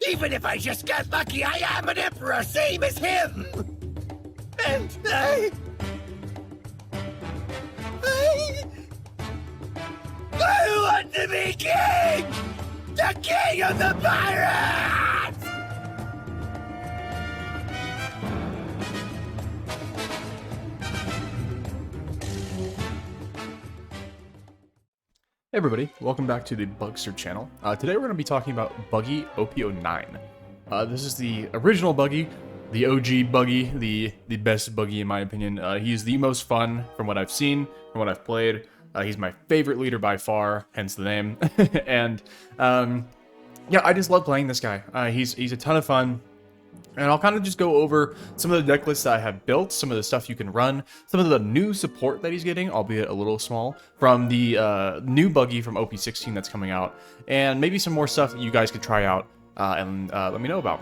Even if I just got lucky, I am an emperor, same as him! And I want to be king! The king of the pirates! Hey everybody, welcome back to the Bugster channel. Today we're going to be talking about Buggy OP09. This is the original Buggy, the OG Buggy, the best Buggy in my opinion. He's the most fun from what I've seen, from what I've played. He's my favorite leader by far, hence the name. And yeah, I just love playing this guy. He's a ton of fun. And I'll kind of just go over some of the deck lists that I have built, some of the stuff you can run, some of the new support that he's getting, albeit a little small, from the new Buggy from OP16 that's coming out, and maybe some more stuff that you guys could try out and let me know about.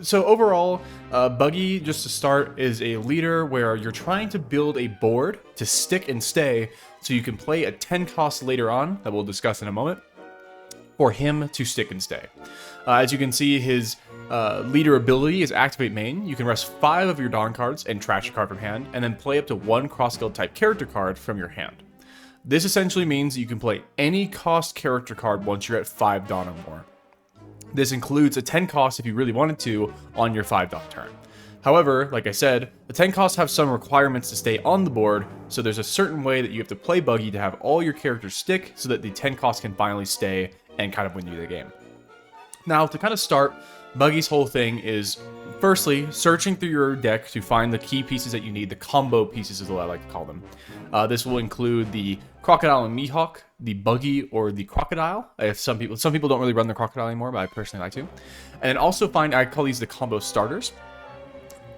So overall, Buggy, just to start, is a leader where you're trying to build a board to stick and stay so you can play a 10 cost later on, that we'll discuss in a moment, for him to stick and stay. As you can see, his leader ability is Activate Main. You can rest 5 of your Dawn cards and trash a card from hand, and then play up to 1 cross-guild type character card from your hand. This essentially means you can play any cost character card once you're at 5 Dawn or more. This includes a 10 cost if you really wanted to on your 5 Dawn turn. However, like I said, the 10 costs have some requirements to stay on the board, so there's a certain way that you have to play Buggy to have all your characters stick so that the 10 costs can finally stay and kind of win you the game. Now, to kind of start, Buggy's whole thing is, firstly, searching through your deck to find the key pieces that you need, the combo pieces is what I like to call them. This will include the Crocodile and Mihawk, the Buggy, or the Crocodile. If some people don't really run the Crocodile anymore, but I personally like to. And then also I call these the combo starters.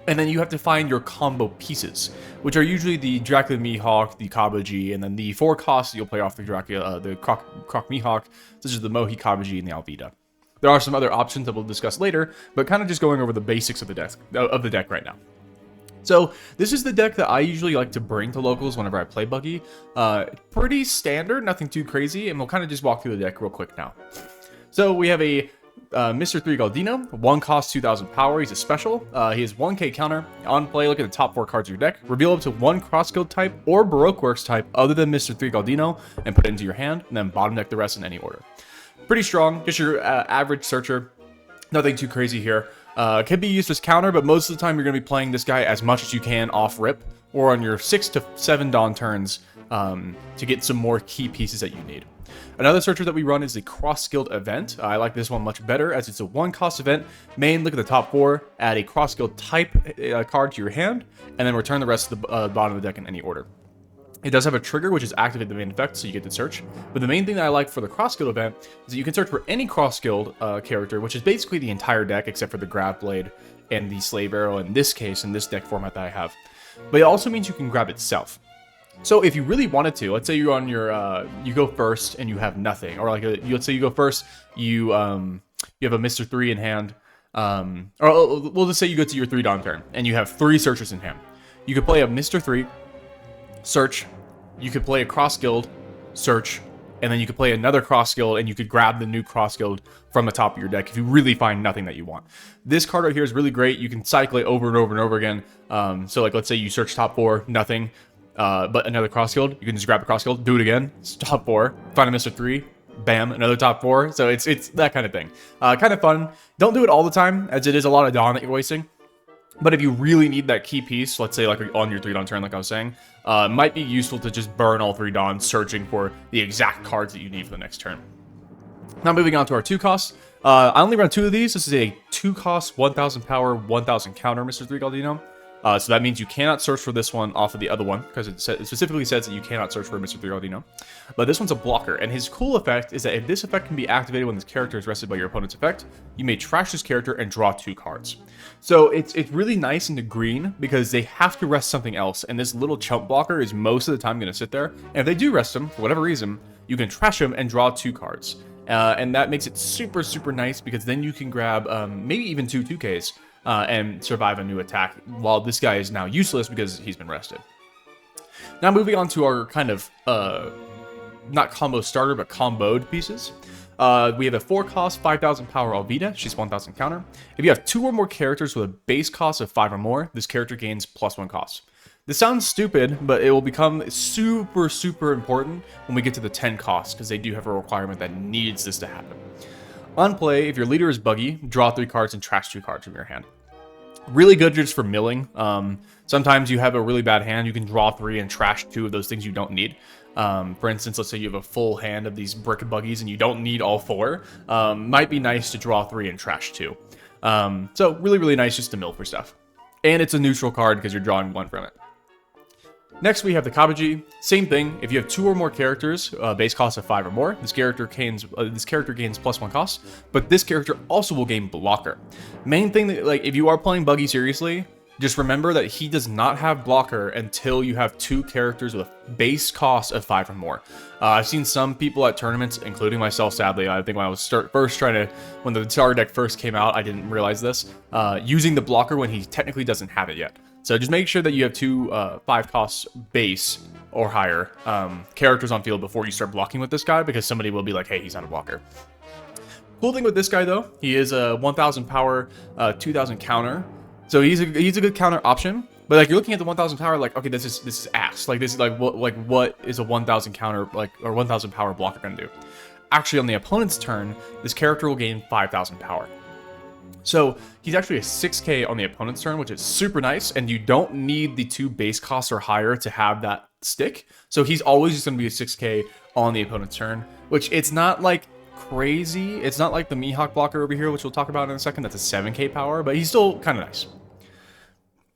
And then you have to find your combo pieces, which are usually the Dracula Mihawk, the Kabaji, and then the 4 costs you'll play off the Dracula, the Croc Mihawk, such as the Mohi Kabaji and the Alvida. There are some other options that we'll discuss later, but kind of just going over the basics of the deck right now. So this is the deck that I usually like to bring to locals whenever I play Buggy. Pretty standard, nothing too crazy, and we'll kind of just walk through the deck real quick now. So we have a Mr. 3 Galdino, 1 cost, 2000 power. He's a special. He has 1k counter. On play, look at the top 4 cards of your deck. Reveal up to 1 cross-guild type or Baroque Works type other than Mr. 3 Galdino and put it into your hand, and then bottom deck the rest in any order. Pretty strong, just your average searcher. Nothing too crazy here. Can be used as counter, but most of the time you're going to be playing this guy as much as you can off rip or on your 6 to 7 Dawn turns to get some more key pieces that you need. Another searcher that we run is the Cross-Guild event. I like this one much better as it's a 1 cost event. Main, look at the top 4, add a Cross-Guild type card to your hand, and then return the rest of the bottom of the deck in any order. It does have a trigger, which is activate the main effect, so you get to search. But the main thing that I like for the Cross-Guild event is that you can search for any Cross-Guild character, which is basically the entire deck except for the Grav Blade and the Slave Arrow in this case, in this deck format that I have. But it also means you can grab itself. So if you really wanted to, let's say you're on your, you go first and you have nothing, or like let's say you go first, you have a Mr. 3 in hand, or we'll just say you go to your 3 Dawn turn and you have 3 searchers in hand. You could play a Mr. 3, search, you could play a Cross-Guild, search, and then you could play another Cross-Guild and you could grab the new Cross-Guild from the top of your deck if you really find nothing that you want. This card right here is really great. You can cycle it over and over and over again. So like let's say you search top 4, nothing. But another Cross-Guild, you can just grab a Cross-Guild, do it again, top 4, find a Mr. 3, bam, another top 4. So it's that kind of thing. Kind of fun. Don't do it all the time, as it is a lot of Dawn that you're wasting. But if you really need that key piece, let's say like on your 3 Dawn turn, like I was saying, it might be useful to just burn all 3 Dawns searching for the exact cards that you need for the next turn. Now moving on to our 2 costs. I only run 2 of these. This is a 2 cost, 1000 power, 1000 counter Mr. 3 Galdino. So that means you cannot search for this one off of the other one, because it specifically says that you cannot search for Mr. 3 Galdino. But this one's a blocker, and his cool effect is that if this effect can be activated when this character is rested by your opponent's effect, you may trash this character and draw 2 cards. So it's really nice into green, because they have to rest something else, and this little chump blocker is most of the time going to sit there. And if they do rest him, for whatever reason, you can trash him and draw 2 cards. And that makes it super, super nice, because then you can grab maybe even 2 2Ks. And survive a new attack, while this guy is now useless because he's been rested. Now moving on to our kind of, not combo starter, but comboed pieces. We have a 4 cost, 5,000 power Alvida. She's 1,000 counter. If you have 2 or more characters with a base cost of 5 or more, this character gains +1 cost. This sounds stupid, but it will become super, super important when we get to the 10 costs, because they do have a requirement that needs this to happen. On play, if your leader is Buggy, draw 3 cards and trash 2 cards from your hand. Really good just for milling. Sometimes you have a really bad hand, you can draw 3 and trash 2 of those things you don't need. For instance, let's say you have a full hand of these brick buggies and you don't need all 4. Might be nice to draw 3 and trash 2. So really, really nice just to mill for stuff. And it's a neutral card because you're drawing 1 from it. Next, we have the Kabuji. Same thing. If you have 2 or more characters, base cost of 5 or more, this character gains +1 cost. But this character also will gain blocker. Main thing that, like, if you are playing Buggy seriously, just remember that he does not have blocker until you have 2 characters with base cost of 5 or more. I've seen some people at tournaments, including myself, sadly. I think when I was when the starter deck first came out, I didn't realize this, using the blocker when he technically doesn't have it yet. So just make sure that you have 2 5 costs base or higher characters on field before you start blocking with this guy, because somebody will be like, hey, he's not a blocker. Cool thing with this guy though, he is a 1,000 power, 2,000 counter. So he's a good counter option. But like, you're looking at the 1,000 power, like, okay, this is ass. Like, this is like what is a 1,000 counter, like, or 1,000 power blocker gonna do? Actually, on the opponent's turn, this character will gain 5,000 power. So he's actually a 6k on the opponent's turn, which is super nice, and you don't need the 2 base costs or higher to have that stick. So he's always just going to be a 6k on the opponent's turn, which it's not like crazy. It's not like the Mihawk blocker over here, which we'll talk about in a second. That's a 7k power, but he's still kind of nice.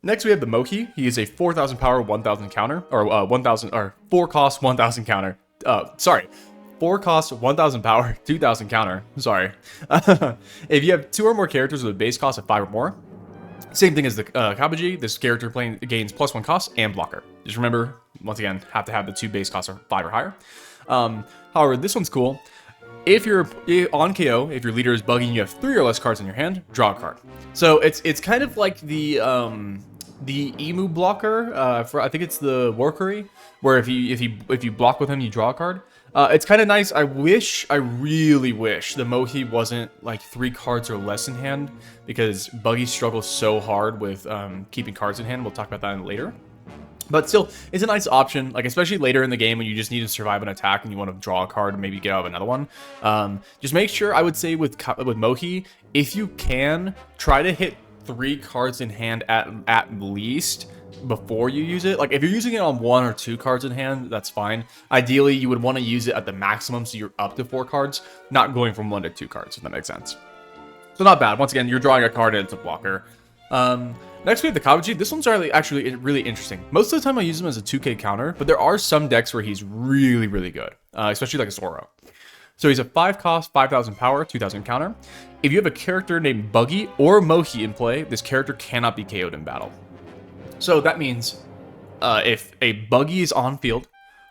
Next, we have the Moki. He is a 4,000 power, 1,000 counter, or 4 cost, 1,000 counter. 4 cost, 1,000 power, 2,000 counter. Sorry. If you have 2 or more characters with a base cost of 5 or more, same thing as the Kabuji, this character gains +1 cost and blocker. Just remember, once again, have to have the 2 base costs of 5 or higher. However, this one's cool. If you're on KO, if your leader is Buggy and you have 3 or less cards in your hand, draw a card. So it's kind of like the Emu blocker. I think it's the Workery, where if you block with him, you draw a card. It's kind of nice. I really wish the Mohi wasn't like 3 cards or less in hand, because Buggy struggles so hard with keeping cards in hand. We'll talk about that later. But still, it's a nice option, like especially later in the game when you just need to survive an attack and you want to draw a card and maybe get out of another one. Just make sure, I would say with Mohi, if you can, try to hit 3 cards in hand at least before you use it. Like if you're using it on 1 or 2 cards in hand, that's fine. Ideally, you would want to use it at the maximum, so you're up to 4 cards, not going from 1 to 2 cards, if that makes sense. So not bad. Once again, you're drawing a card and it's a blocker. Next we have the Kabuji. This one's actually really interesting. Most of the time I use him as a 2k counter, but there are some decks where he's really, really good, especially like a Zoro. So he's a 5 cost, 5,000 power, 2,000 counter. If you have a character named Buggy or Mohi in play, this character cannot be KO'd in battle. So that means if a Buggy is on field,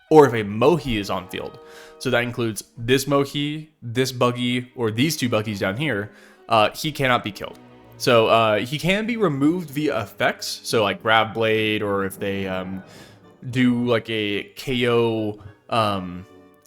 or if a Mohi is on field, so that includes this Mohi, this Buggy, or these 2 Buggies down here, he cannot be killed. So he can be removed via effects, so like Grab Blade, or if they do like a KO,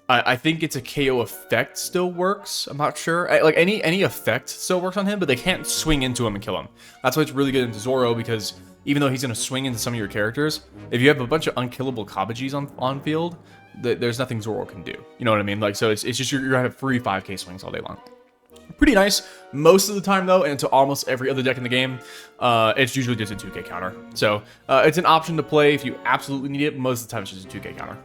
I think it's a KO effect still works. I'm not sure. Like any effect still works on him, but they can't swing into him and kill him. That's why it's really good into Zoro, because even though he's going to swing into some of your characters, if you have a bunch of unkillable Kabujis on field, there's nothing Zoro can do. You know what I mean? Like, so it's just you're going to have free 5k swings all day long. Pretty nice most of the time though, and to almost every other deck in the game, it's usually just a 2k counter. So it's an option to play if you absolutely need it. Most of the time it's just a 2k counter.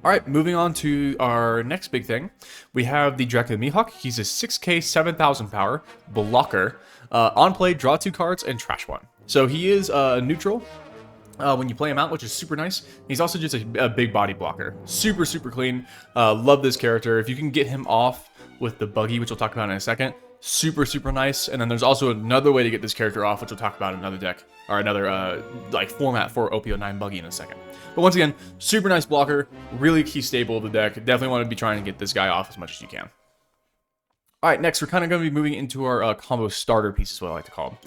Alright, moving on to our next big thing. We have the Dracula Mihawk. He's a 6k, 7,000 power blocker. On play, draw 2 cards and trash 1. So he is neutral when you play him out, which is super nice. He's also just a big body blocker. Super, super clean. Love this character. If you can get him off with the Buggy, which we'll talk about in a second, super, super nice. And then there's also another way to get this character off, which we'll talk about in another deck, or another like format for OP09 Buggy in a second. But once again, super nice blocker, really key staple of the deck. Definitely want to be trying to get this guy off as much as you can. All right, next we're kind of going to be moving into our combo starter pieces, what I like to call them.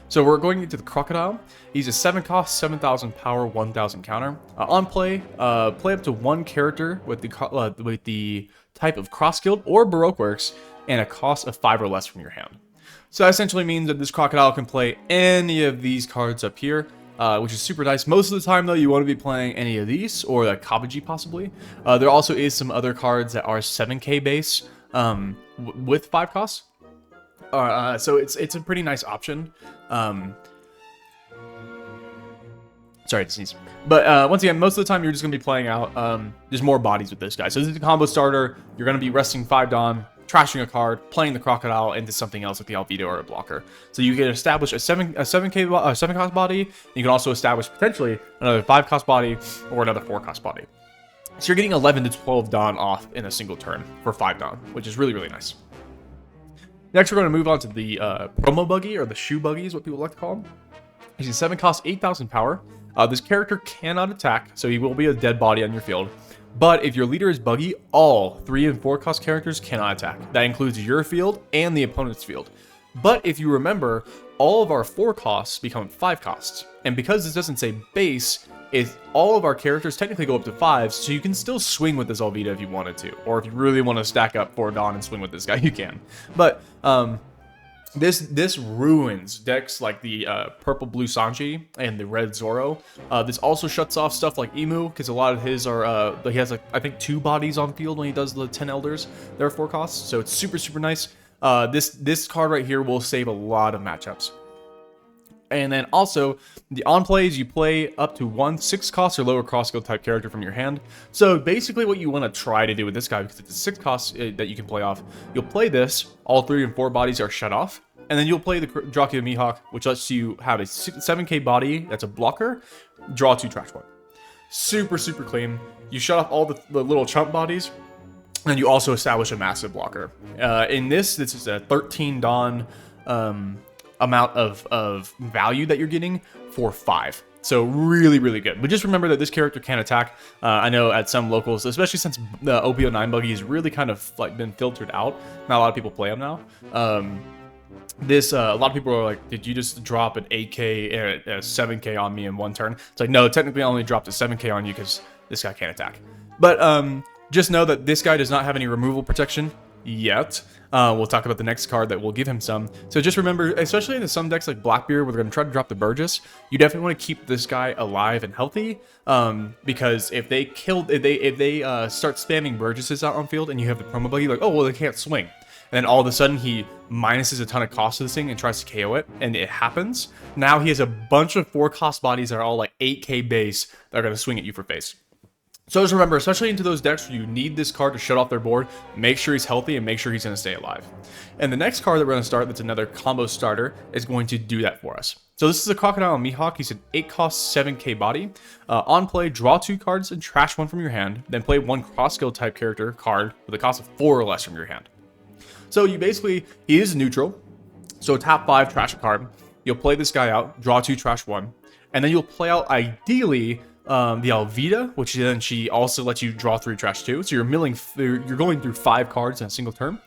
So we're going into the Crocodile. He's a 7 cost, 7,000 power, 1,000 counter. On play, play up to 1 character with the type of cross-skilled or Baroque works, and a cost of 5 or less from your hand. So that essentially means that this crocodile can play any of these cards up here, which is super nice. Most of the time, though, you want to be playing any of these, or like Kabaji possibly. There also is some other cards that are 7k base with 5 costs. So it's a pretty nice option. Sorry to sneeze. But once again, most of the time you're just going to be playing out just more bodies with this guy. So this is a combo starter. You're going to be resting 5 Dawn, trashing a card, playing the crocodile into something else like the Alvito or a blocker. So you can establish a 7 cost body. You can also establish potentially another 5 cost body or another 4 cost body. So you're getting 11 to 12 Dawn off in a single turn for 5 Dawn, which is really, really nice. Next, we're going to move on to the promo buggy, or the shoe buggy is what people like to call him. He's a 7 cost, 8,000 power. This character cannot attack, so he will be a dead body on your field. But if your leader is Buggy, all 3 and 4 cost characters cannot attack. That includes your field and the opponent's field. But if you remember, all of our 4 costs become 5 costs. And because this doesn't say base, all of our characters technically go up to 5s, so you can still swing with this Alvita if you wanted to. Or if you really want to stack up 4 Dawn and swing with this guy, you can. But this ruins decks like the purple blue Sanji and the red Zoro. This also shuts off stuff like Emu, because a lot of his are he has like I think 2 bodies on field when he does the 10 elders. They're 4 costs, so it's super, super nice. This card right here will save a lot of matchups. And then also, the on plays, you play up to 1 6 cost or lower cross skill type character from your hand. So basically what you want to try to do with this guy, because it's a 6 cost that you can play off, you'll play this, all 3 and 4 bodies are shut off, and then you'll play the Dracula Mihawk, which lets you have a 7k body that's a blocker, draw 2, trash 1. Super, super clean. You shut off all the little chump bodies, and you also establish a massive blocker. In this is a 13 Dawn amount of value that you're getting for 5. So really, really good. But just remember that this character can attack. I know at some locals, especially since the OP09 Buggy has really kind of like been filtered out. Not a lot of people play him now. A lot of people are like, did you just drop an 8k and a 7k on me in 1 turn? It's like, no, technically I only dropped a 7k on you because this guy can't attack. But just know that this guy does not have any removal protection yet. We'll talk about the next card that will give him some. So just remember, especially in some decks like Blackbeard where they're going to try to drop the Burgess, you definitely want to keep this guy alive and healthy, because if they start spamming Burgesses out on field and you have the promo buggy, like, oh well, they can't swing, and then all of a sudden he minuses a ton of cost to this thing and tries to KO it, and it happens. Now he has a bunch of 4 cost bodies that are all like 8k base that are going to swing at you for face. So just remember, especially into those decks where you need this card to shut off their board, make sure he's healthy and make sure he's going to stay alive. And the next card that we're going to start, that's another combo starter, is going to do that for us. So this is a Crocodile Mihawk. He's an 8 cost 7k body. On play, draw 2 cards and trash 1 from your hand. Then play 1 cross skill type character card with a cost of 4 or less from your hand. So you basically, he is neutral. So tap 5, trash a card. You'll play this guy out, draw 2, trash 1. And then you'll play out, ideally, the Alvita, which then she also lets you draw 3, trash 2. So you're going through 5 cards in a single turn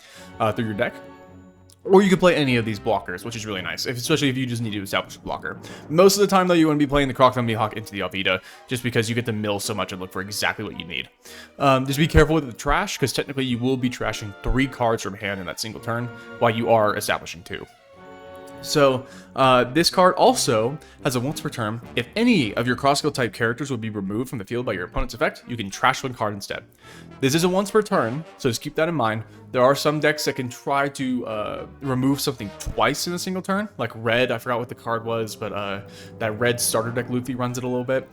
through your deck. Or you can play any of these blockers, which is really nice, especially if you just need to establish a blocker. Most of the time, though, you want to be playing the Crocodile Mihawk into the Alvita, just because you get to mill so much and look for exactly what you need. Just be careful with the trash, because technically you will be trashing 3 cards from hand in that single turn, while you are establishing 2. So, this card also has a once per turn. If any of your cross-skill type characters would be removed from the field by your opponent's effect, you can trash 1 card instead. This is a once per turn, so just keep that in mind. There are some decks that can try to remove something twice in a single turn, like red. I forgot what the card was, but that red starter deck Luffy runs it a little bit.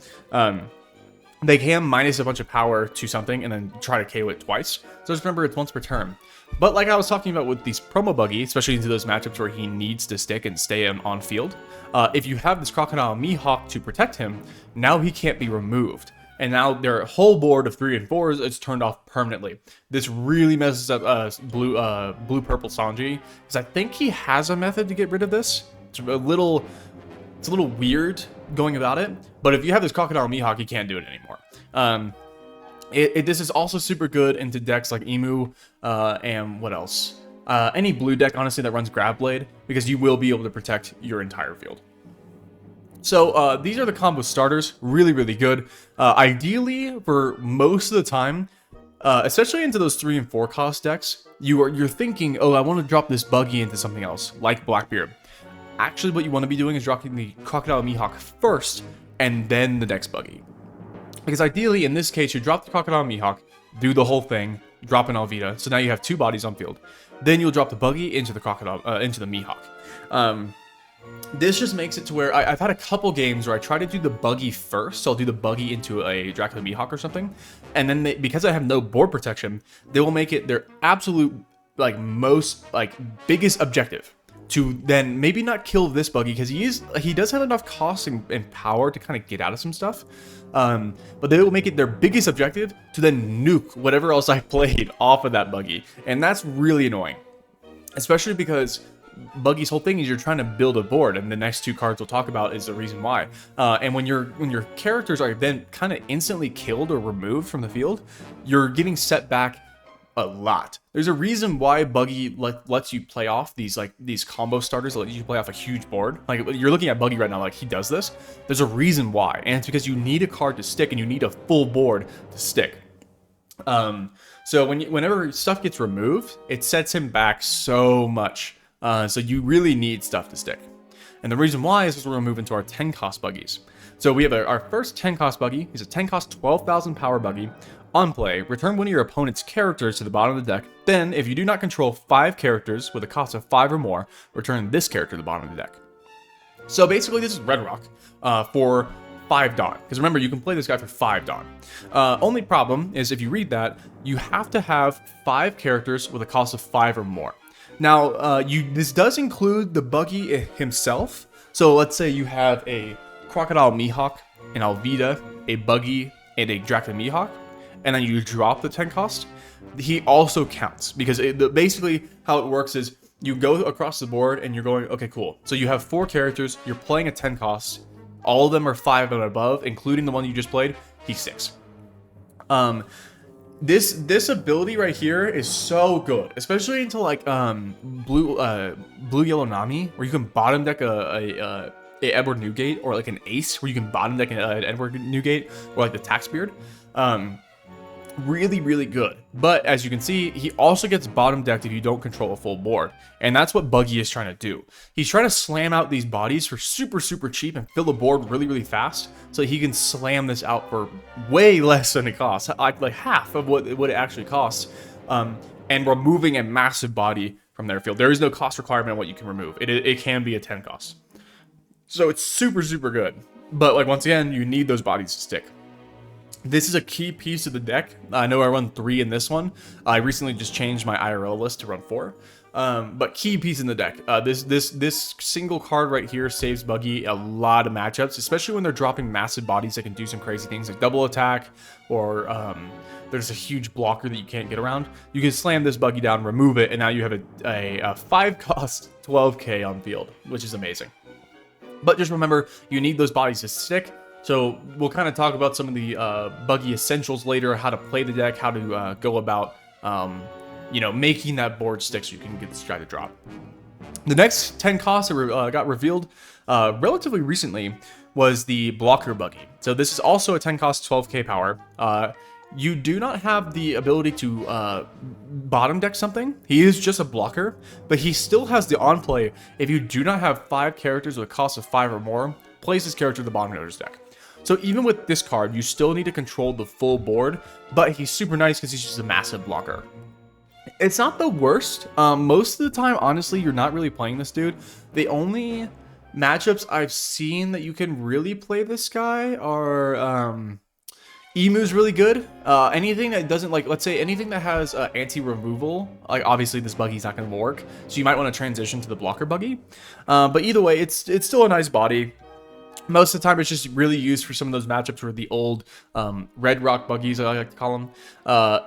They can minus a bunch of power to something and then try to KO it twice. So just remember, it's once per turn. But like I was talking about with these promo buggy, especially into those matchups where he needs to stick and stay on field, if you have this Crocodile Mihawk to protect him, now he can't be removed. And now their whole board of 3 and 4s is turned off permanently. This really messes up blue-purple Sanji, because I think he has a method to get rid of this. It's a little weird going about it, but if you have this Crocodile Mihawk, you can't do it anymore. This is also super good into decks like Emu, and what else? Any blue deck, honestly, that runs Grab Blade, because you will be able to protect your entire field. So these are the combo starters, really, really good. Ideally, for most of the time, Especially into those 3 and 4 cost decks, you're thinking, oh, I want to drop this Buggy into something else, like Blackbeard. Actually, what you want to be doing is dropping the Crocodile Mihawk first, and then the next Buggy. Because ideally, in this case, you drop the Crocodile Mihawk, do the whole thing, drop an Alvida, so now you have 2 bodies on field. Then you'll drop the Buggy into the into the Mihawk. This just makes it to where I've had a couple games where I try to do the Buggy first, so I'll do the Buggy into a Dracula Mihawk or something, and then because I have no board protection, they will make it their absolute most biggest objective to then maybe not kill this Buggy, because he does have enough cost and power to kind of get out of some stuff. But they will make it their biggest objective to then nuke whatever else I played off of that Buggy, and that's really annoying, especially because Buggy's whole thing is you're trying to build a board, and the next 2 cards we'll talk about is the reason why. And when your characters are then kind of instantly killed or removed from the field, you're getting set back a lot. There's a reason why Buggy lets you play off these combo starters that let you play off a huge board. Like, you're looking at Buggy right now, like, he does this. There's a reason why, and it's because you need a card to stick, and you need a full board to stick. So whenever stuff gets removed, it sets him back so much. So you really need stuff to stick. And the reason why is because we're going to move into our 10 cost Buggies. So we have our first 10 cost Buggy. He's a 10 cost 12,000 power Buggy. On play, return one of your opponent's characters to the bottom of the deck. Then, if you do not control 5 characters with a cost of 5 or more, return this character to the bottom of the deck. So basically, this is Red Rock for 5 Dawn. Because remember, you can play this guy for 5 Dawn. Only problem is if you read that, you have to have 5 characters with a cost of 5 or more. Now, this does include the Buggy himself. So let's say you have a Crocodile Mihawk, an Alvida, a Buggy, and a Dracula Mihawk, and then you drop the 10 cost. He also counts, because basically how it works is you go across the board and you're going, okay, cool. So you have 4 characters, you're playing a 10 cost, all of them are 5 and above, including the one you just played, he's 6. This ability right here is so good, especially into blue yellow Nami, where you can bottom deck a Edward Newgate, or like an Ace, where you can bottom deck an Edward Newgate, or like the Taxbeard. Really, really good. But as you can see, he also gets bottom decked if you don't control a full board, and that's what Buggy is trying to do. He's trying to slam out these bodies for super cheap and fill the board really fast, so he can slam this out for way less than it costs, like half of what it actually costs, and removing a massive body from their field. There is no cost requirement on what you can remove. It can be a 10 cost, so it's super good. But once again, you need those bodies to stick. This is a key piece of the deck. I know I run 3 in this one. I recently just changed my IRL list to run 4. But key piece in the deck. This single card right here saves Buggy a lot of matchups, especially when they're dropping massive bodies that can do some crazy things like double attack, or there's a huge blocker that you can't get around. You can slam this Buggy down, remove it, and now you have a 5 cost 12k on field, which is amazing. But just remember, you need those bodies to stick. So we'll kind of talk about some of the Buggy essentials later, how to play the deck, how to go about, making that board stick so you can get this guy to drop. The next 10 costs that got revealed relatively recently was the Blocker Buggy. So this is also a 10 cost 12k power. You do not have the ability to bottom deck something. He is just a blocker, but he still has the on play. If you do not have 5 characters with a cost of 5 or more, place this character at the bottom of your deck. So even with this card, you still need to control the full board, but he's super nice because he's just a massive blocker. It's not the worst. Most of the time, honestly, you're not really playing this dude. The only matchups I've seen that you can really play this guy are Emu's really good. Anything that doesn't, let's say anything that has anti-removal, obviously this Buggy's not going to work, so you might want to transition to the Blocker Buggy. But either way, it's still a nice body. Most of the time, it's just really used for some of those matchups where the old Red Rock Buggies, I like to call them,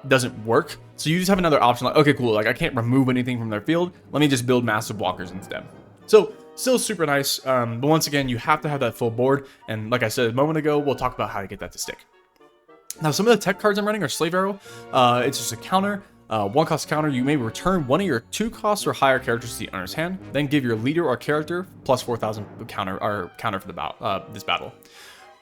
doesn't work. So you just have another option, okay, cool, I can't remove anything from their field. Let me just build massive blockers instead. So still super nice, but once again, you have to have that full board. And like I said a moment ago, we'll talk about how to get that to stick. Now, some of the tech cards I'm running are Slave Arrow. It's just a counter. 1 cost counter, you may return one of your 2 costs or higher characters to the owner's hand, then give your leader or character plus 4,000 counter for the this battle.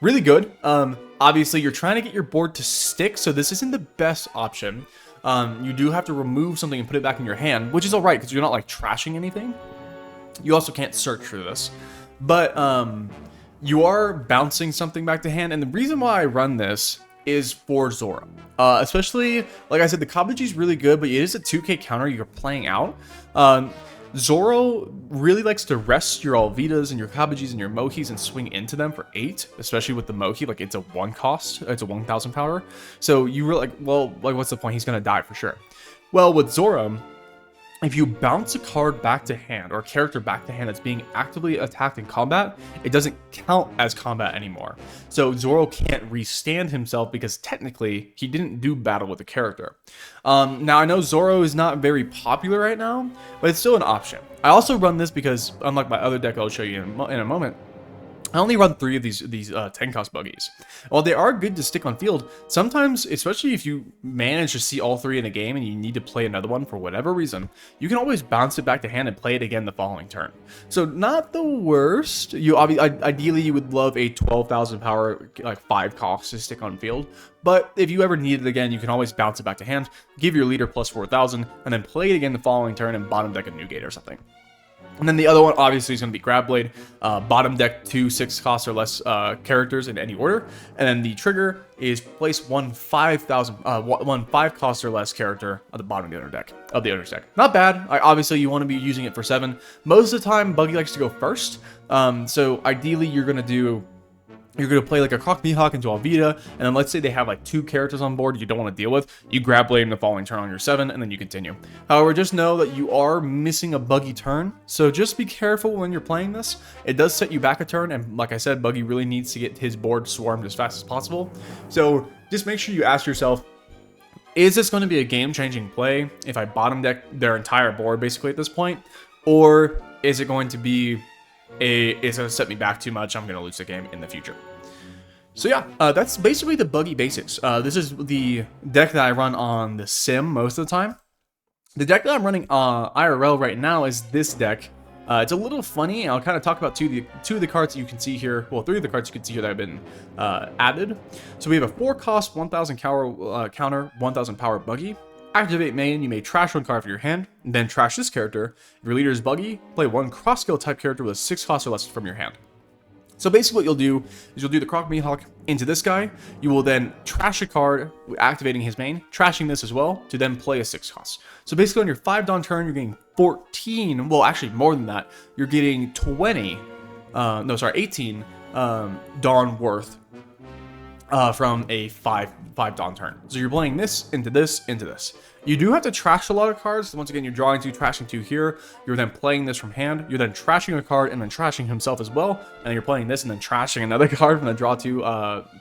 really good. Obviously, you're trying to get your board to stick, so this isn't the best option. You do have to remove something and put it back in your hand, which is all right because you're not like trashing anything. You also can't search for this, but you are bouncing something back to hand, and the reason why I run this is for Zoro. Especially, like I said, the Kabuji is really good, but it is a 2k counter you're playing out. Zoro really likes to rest your Alvitas and your Kabujis and your Mohis and swing into them for 8, especially with the Mohi. Like, it's a 1 cost, it's a 1000 power. So you really like, well, like, what's the point? He's gonna die for sure. Well, with Zoro, if you bounce a card back to hand or a character back to hand that's being actively attacked in combat, it doesn't count as combat anymore. So Zoro can't restand himself because technically he didn't do battle with the character. Now I know Zoro is not very popular right now, but it's still an option. I also run this because, unlike my other deck I'll show you in a moment, I only run 3 of these 10 cost buggies. While they are good to stick on field, sometimes, especially if you manage to see all 3 in a game and you need to play another one for whatever reason, you can always bounce it back to hand and play it again the following turn. So not the worst. Ideally you would love a 12,000 power, like 5 cost to stick on field. But if you ever need it again, you can always bounce it back to hand, give your leader plus 4,000, and then play it again the following turn and bottom deck a new gate or something. And then the other one obviously is going to be Grab Blade, bottom deck 2 6 cost or less characters in any order, and then the trigger is place one 5 cost or less character at the bottom of the owner's deck. Not bad. Obviously you want to be using it for 7. Most of the time Buggy likes to go first, so ideally you're going to play like a Croc Mihawk into Alvita, and then let's say they have like 2 characters on board you don't want to deal with. You Grab Blade in the following turn on your 7, and then you continue. However, just know that you are missing a Buggy turn, so just be careful when you're playing this. It does set you back a turn, and like I said, Buggy really needs to get his board swarmed as fast as possible. So just make sure you ask yourself, is this going to be a game-changing play if I bottom deck their entire board basically at this point? Or is it going to be it's going to set me back too much, I'm going to lose the game in the future? So yeah, that's basically the Buggy basics. This is the deck that I run on the sim most of the time. The deck that I'm running IRL right now is this deck. It's a little funny. I'll kind of talk about two of the cards that you can see here. Well, 3 of the cards you can see here that have been added. So we have a 4 cost, 1000 counter, 1000 power Buggy. Activate main, you may trash 1 card from your hand, and then trash this character. If your leader is Buggy, play 1 cross skill type character with a 6 cost or less from your hand. So basically what you'll do is you'll do the Croc Mihawk into this guy. You will then trash a card, activating his main, trashing this as well, to then play a 6 cost. So basically on your 5 Dawn turn, you're getting 14, well actually more than that, you're getting 18 Dawn worth from a 5 Dawn turn. So you're playing this, into this, into this. You do have to trash a lot of cards. Once again, you're drawing 2, trashing 2 here. You're then playing this from hand. You're then trashing a card and then trashing himself as well. And you're playing this and then trashing another card from the draw 2,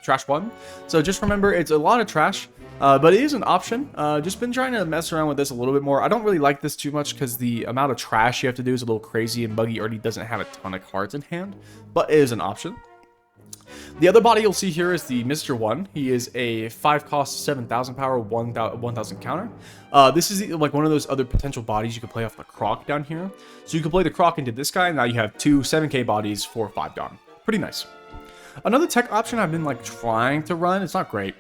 trash 1. So just remember, it's a lot of trash, but it is an option. Just been trying to mess around with this a little bit more. I don't really like this too much because the amount of trash you have to do is a little crazy, and Buggy already doesn't have a ton of cards in hand, but it is an option. The other body you'll see here is the Mr. 1. He is a 5 cost, 7,000 power, 1,000 counter. This is like one of those other potential bodies you could play off the Croc down here. So you can play the Croc into this guy, and now you have 2 7k bodies for 5 Dawn. Pretty nice. Another tech option I've been like trying to run, it's not great,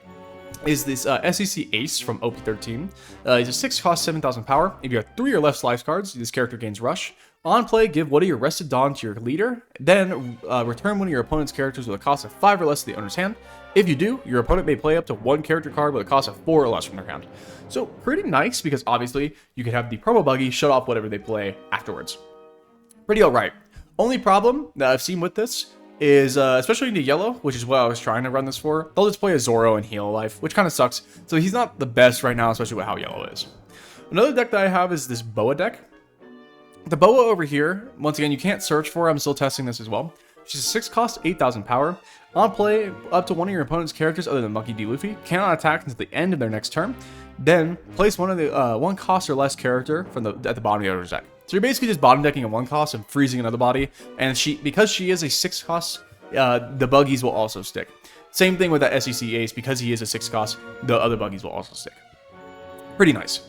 is this SEC Ace from OP13. It's a 6 cost, 7,000 power. If you have 3 or less life cards, this character gains Rush. On play, give one of your rested Dawn to your leader, then return one of your opponent's characters with a cost of 5 or less to the owner's hand. If you do, your opponent may play up to 1 character card with a cost of 4 or less from their hand. So pretty nice, because obviously you can have the promo Buggy shut off whatever they play afterwards. Pretty alright. Only problem that I've seen with this is, especially into yellow, which is what I was trying to run this for, they'll just play a Zoro and heal life, which kind of sucks. So he's not the best right now, especially with how yellow is. Another deck that I have is this Boa deck. The Boa over here, once again, you can't search for. I'm still testing this as well. She's a 6 cost, 8,000 power. On play, up to one of your opponent's characters other than Monkey D. Luffy cannot attack until the end of their next turn. Then place one of the 1 cost or less character from at the bottom of the other's deck. So you're basically just bottom decking a 1 cost and freezing another body. And because she is a 6 cost, the Buggies will also stick. Same thing with that SEC Ace. Because he is a 6 cost, the other Buggies will also stick. Pretty nice.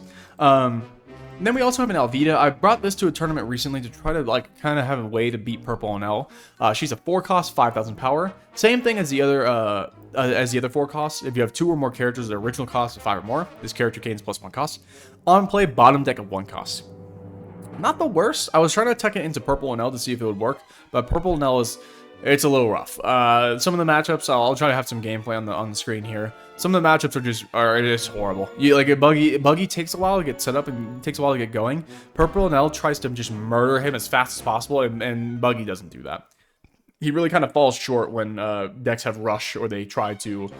And then we also have an Alvida. I brought this to a tournament recently to try to like kind of have a way to beat Purple and L. She's a 4 cost, 5,000 power. Same thing as the other 4 costs. If you have 2 or more characters, the original cost of 5 or more, this character gains +1 cost. On play, bottom deck of 1 cost. Not the worst. I was trying to tuck it into Purple and L to see if it would work, but Purple and L it's a little rough. Some of the matchups, I'll try to have some gameplay on the screen here. Some of the matchups are just horrible. You like a Buggy takes a while to get set up and takes a while to get going. Purple and L tries to just murder him as fast as possible, and Buggy doesn't do that. He really kind of falls short when decks have rush or they try to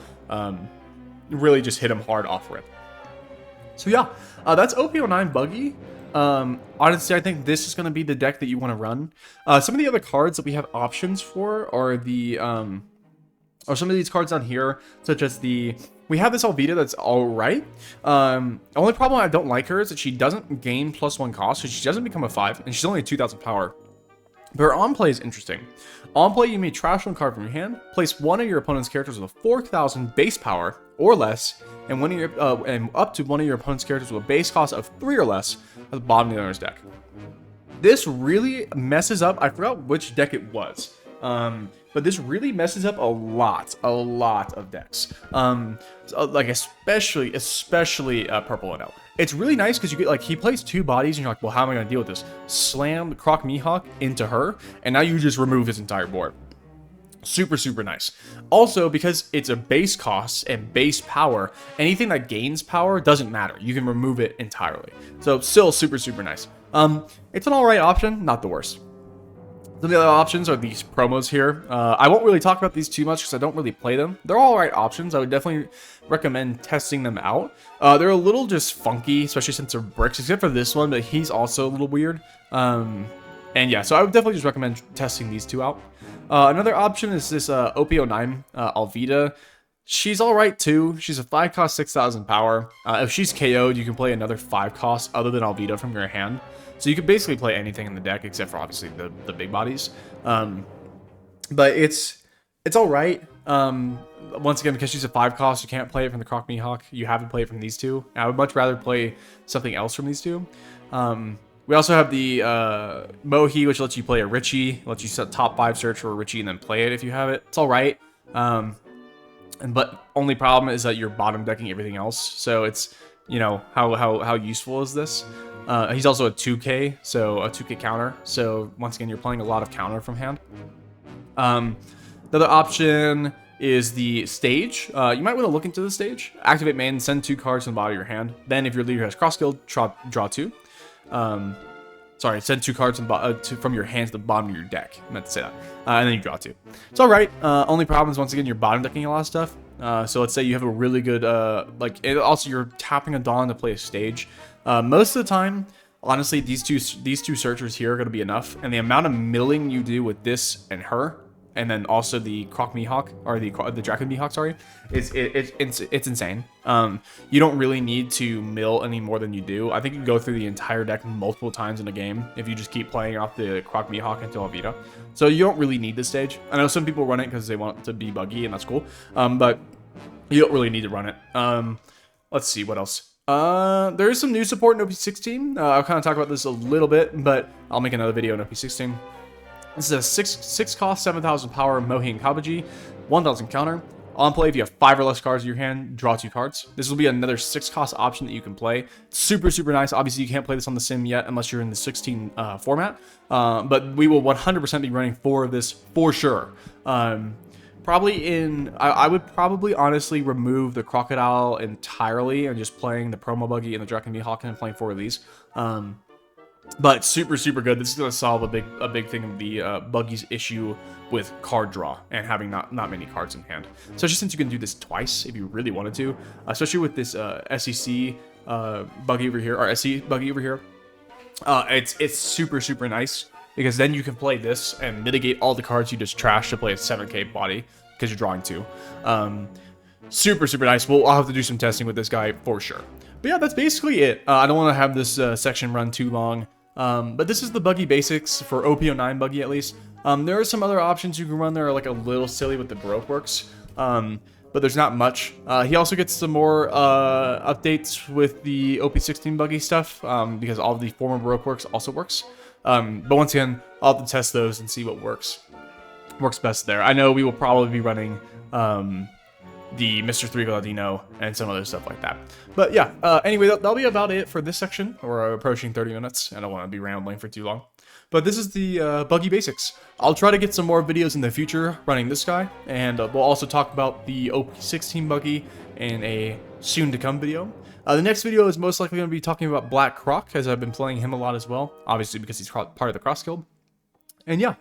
really just hit him hard off rip. So yeah, that's OP09 Buggy. Honestly, I think this is going to be the deck that you want to run. Some of the other cards that we have options for are the, or some of these cards on here, such as we have this Alvida that's alright. Only problem I don't like her is that she doesn't gain +1 cost, so she doesn't become a 5, and she's only a 2,000 power. But her on play is interesting. On play, you may trash one card from your hand, place one of your opponent's characters with a 4,000 base power or less, and and up to one of your opponent's characters with a base cost of 3 or less at the bottom of the owner's deck. This really messes up. I forgot which deck it was, but this really messes up a lot of decks. Like especially Purple and L. It's really nice because you get like he plays 2 bodies and you're like, well, how am I going to deal with this? Slam the Croc Mihawk into her, and now you just remove his entire board. Super nice. Also, because it's a base cost and base power, anything that gains power doesn't matter. You can remove it entirely. So still super nice. It's an alright option, not the worst. Some of the other options are these promos here. I won't really talk about these too much because I don't really play them. They're all right options. I would definitely recommend testing them out. They're a little just funky, especially since they're bricks, except for this one, but he's also a little weird. And yeah, so I would definitely just recommend testing these 2 out. Another option is this OP09 Alvida. She's alright too. She's a 5 cost, 6,000 power. If she's KO'd, you can play another 5 cost other than Alvida from your hand. So you can basically play anything in the deck except for obviously the big bodies. But it's alright. Once again, because she's a 5 cost, you can't play it from the Croc Mihawk. You have to play it from these 2. I would much rather play something else from these 2. We also have the Mohi, which lets you play a Richie, lets you set top 5 search for a Richie and then play it if you have it. It's alright. But only problem is that you're bottom decking everything else. So it's, you know, how useful is this? He's also a 2K, so a 2K counter. So once again, you're playing a lot of counter from hand. The other option is the stage. You might want to look into the stage. Activate main, send 2 cards from the bottom of your hand. Then if your leader has cross skill, draw 2. Sorry, send 2 cards from your hand to the bottom of your deck. I meant to say that. And then you draw 2. It's alright. Only problem is, once again, you're bottom decking a lot of stuff. So let's say you have a really good, also you're tapping a Dawn to play a stage. Most of the time, honestly, these two searchers here are going to be enough. And the amount of milling you do with this and her, and then also the Croc Mihawk, or the Draken Mihawk, sorry, it's insane. You don't really need to mill any more than you do. I think you can go through the entire deck multiple times in a game if you just keep playing off the Croc Mihawk into Alvida. So you don't really need this stage. I know some people run it because they want it to be buggy, and that's cool. But you don't really need to run it. Let's see, what else? There is some new support in OP16. I'll kind of talk about this a little bit, but I'll make another video in OP16. This is a 6 cost, 7,000 power Mohi and Kabaji, 1,000 counter. On play, if you have 5 or less cards in your hand, draw 2 cards. This will be another 6 cost option that you can play. Super nice. Obviously, you can't play this on the sim yet unless you're in the 16 format. But we will 100% be running 4 of this for sure. I would probably honestly remove the Crocodile entirely and just playing the Promo Buggy and the Draken Mihawk and playing 4 of these. But super good. This is going to solve a big thing of the Buggy's issue with card draw and having not many cards in hand. Especially since you can do this twice if you really wanted to, especially with this SEC Buggy over here, or SC Buggy over here. It's super nice because then you can play this and mitigate all the cards you just trashed to play a 7k body because you're drawing 2. Super nice. I'll have to do some testing with this guy for sure. But yeah, that's basically it. I don't want to have this section run too long. But this is the Buggy basics for OP09 Buggy, at least. There are some other options you can run that are like a little silly with the Baroque works. but there's not much. He also gets some more updates with the OP16 buggy stuff, because all of the former Baroque works also works. But once again, I'll have to test those and see what works best there. I know we will probably be running the Mr. 3 Ladino and some other stuff like that. But yeah, anyway, that'll be about it for this section. We're approaching 30 minutes. I don't want to be rambling for too long. But this is the buggy basics. I'll try to get some more videos in the future running this guy, and we'll also talk about the OP16 buggy in a soon-to-come video. The next video is most likely going to be talking about Black Croc, as I've been playing him a lot as well, obviously because he's part of the Cross Guild. And yeah,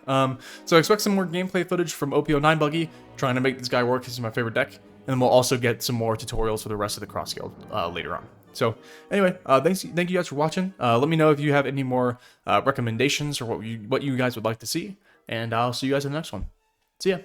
so expect some more gameplay footage from OP09 Buggy, trying to make this guy work. This is my favorite deck. And then we'll also get some more tutorials for the rest of the Cross Guild later on. So anyway, thank you guys for watching. Let me know if you have any more recommendations or what you guys would like to see. And I'll see you guys in the next one. See ya.